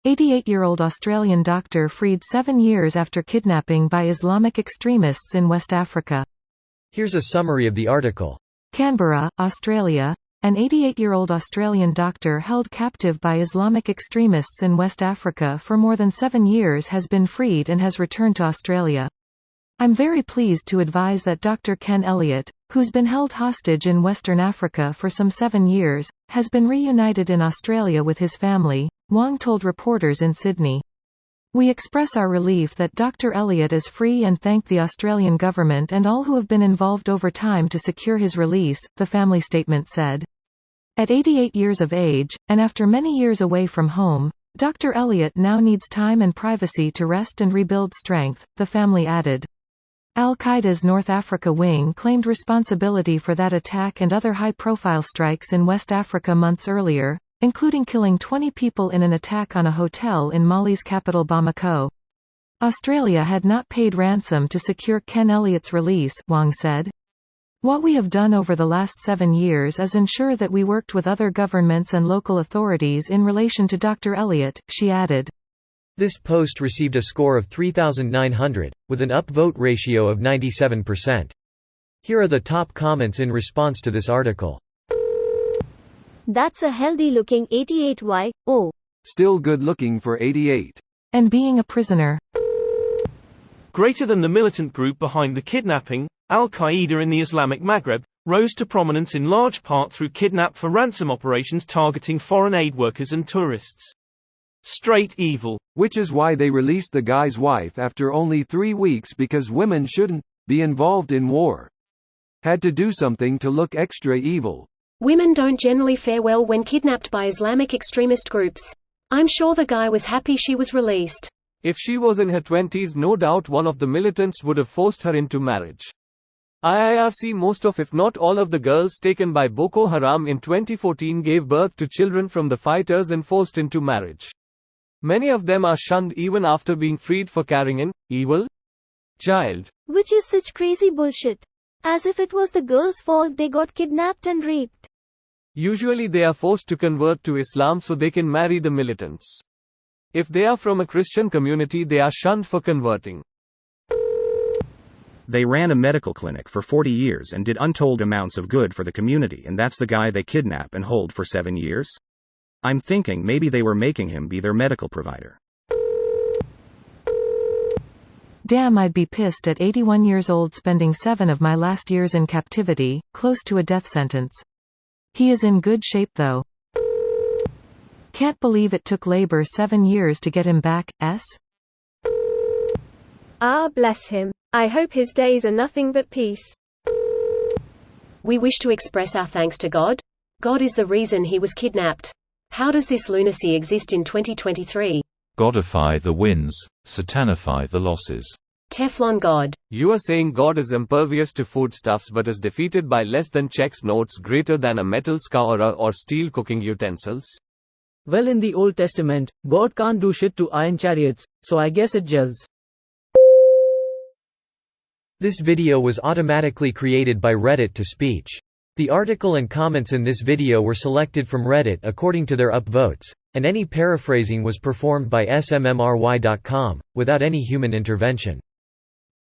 88-year-old Australian doctor freed 7 years after kidnapping by Islamic extremists in West Africa. Here's a summary of the article. Canberra, Australia. An 88-year-old Australian doctor held captive by Islamic extremists in West Africa for more than 7 years has been freed and has returned to Australia. I'm very pleased to advise that Dr. Ken Elliott, who's been held hostage in Western Africa for some 7 years, has been reunited in Australia with his family, Wong told reporters in Sydney. We express our relief that Dr. Elliott is free and thank the Australian government and all who have been involved over time to secure his release, the family statement said. At 88 years of age, and after many years away from home, Dr. Elliott now needs time and privacy to rest and rebuild strength, the family added. Al-Qaeda's North Africa wing claimed responsibility for that attack and other high-profile strikes in West Africa months earlier, including killing 20 people in an attack on a hotel in Mali's capital Bamako. Australia had not paid ransom to secure Ken Elliott's release, Wong said. What we have done over the last 7 years is ensure that we worked with other governments and local authorities in relation to Dr. Elliott, she added. This post received a score of 3,900, with an upvote ratio of 97%. Here are the top comments in response to this article. That's a healthy-looking 88Y, oh. Still good-looking for 88. And being a prisoner. Greater than the militant group behind the kidnapping, Al-Qaeda in the Islamic Maghreb, rose to prominence in large part through kidnap-for-ransom operations targeting foreign aid workers and tourists. Straight evil. Which is why they released the guy's wife after only 3 weeks because women shouldn't be involved in war. Had to do something to look extra evil. Women don't generally fare well when kidnapped by Islamic extremist groups. I'm sure the guy was happy she was released. If she was in her 20s, no doubt one of the militants would have forced her into marriage. IIRC most of if not all of the girls taken by Boko Haram in 2014 gave birth to children from the fighters and forced into marriage. Many of them are shunned even after being freed for carrying an evil child. Which is such crazy bullshit. As if it was the girl's fault they got kidnapped and raped. Usually they are forced to convert to Islam so they can marry the militants. If they are from a Christian community, they are shunned for converting. They ran a medical clinic for 40 years and did untold amounts of good for the community, and that's the guy they kidnap and hold for 7 years? I'm thinking maybe they were making him be their medical provider. Damn, I'd be pissed at 81 years old spending 7 of my last years in captivity, close to a death sentence. He is in good shape though. Can't believe it took Labour 7 years to get him back, s? Ah, bless him. I hope his days are nothing but peace. We wish to express our thanks to God. God is the reason he was kidnapped. How does this lunacy exist in 2023? Godify the wins, satanify the losses. Teflon God. You are saying God is impervious to foodstuffs but is defeated by less than checks notes greater than a metal scourer or steel cooking utensils? Well, in the Old Testament, God can't do shit to iron chariots, so I guess it gels. This video was automatically created by Reddit to speech. The article and comments in this video were selected from Reddit according to their upvotes, and any paraphrasing was performed by smmry.com, without any human intervention.